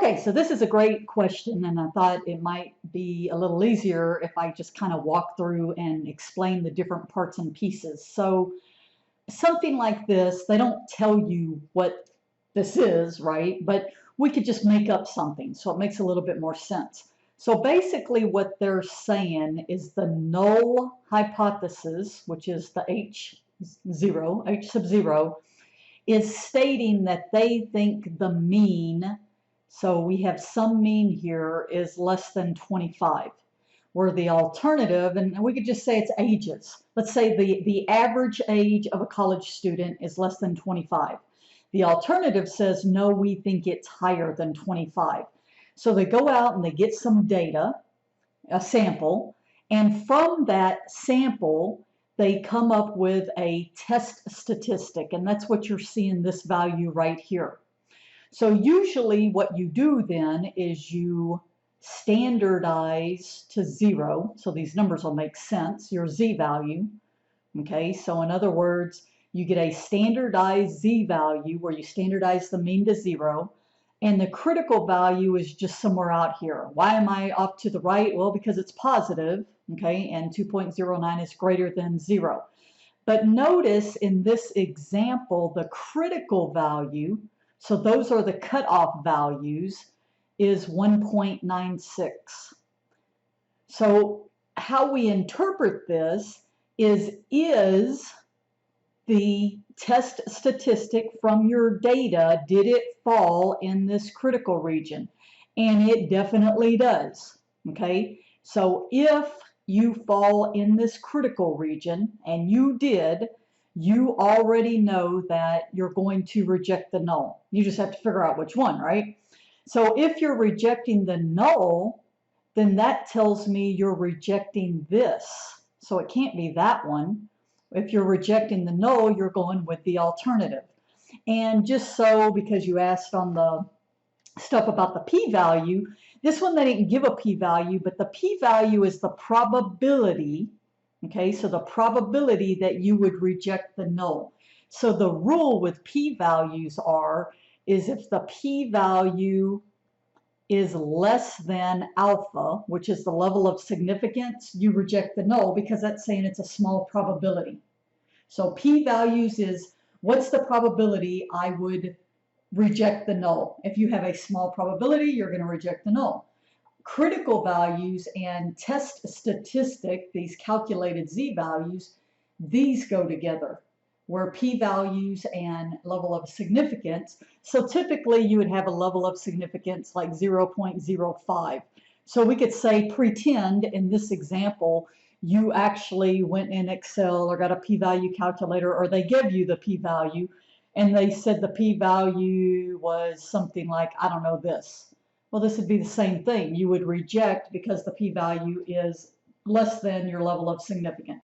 Okay, so this is a great question, and I thought it might be a little easier if I just kind of walk through and explain the different parts and pieces. So something like this, they don't tell you what this is, right? But we could just make up something, so it makes a little bit more sense. So basically what they're saying is the null hypothesis, which is the H sub 0, is stating that they think the mean, so we have some mean here, is less than 25. Where the alternative, and we could just say it's ages. Let's say the average age of a college student is less than 25. The alternative says, no, we think it's higher than 25. So they go out and they get some data, a sample, and from that sample, they come up with a test statistic, and that's what you're seeing this value right here. So usually what you do then is you standardize to 0, so these numbers will make sense, your z value. Okay, so in other words, you get a standardized z value where you standardize the mean to 0, and the critical value is just somewhere out here. Why am I off to the right? Well, because it's positive, okay, and 2.09 is greater than 0. But notice in this example, the critical value, so those are the cutoff values, is 1.96. So how we interpret this is the test statistic from your data, did it fall in this critical region? And it definitely does, okay? So if you fall in this critical region, and you did, you already know that you're going to reject the null. You just have to figure out which one, right? So if you're rejecting the null, then that tells me you're rejecting this. So it can't be that one. If you're rejecting the null, you're going with the alternative. And just so, because you asked on the stuff about the p-value, this one they didn't give a p-value, but the p-value is the probability, okay, so the probability that you would reject the null. So the rule with p-values is if the p-value is less than alpha, which is the level of significance, you reject the null because that's saying it's a small probability. So p-values is what's the probability I would reject the null. If you have a small probability, you're going to reject the null. Critical values and test statistic, these calculated z-values, these go together, where p-values and level of significance. So typically you would have a level of significance like 0.05. So we could say, pretend in this example, you actually went in Excel or got a p-value calculator, or they give you the p-value, and they said the p-value was something like, I don't know, this. Well, this would be the same thing. You would reject because the p-value is less than your level of significance.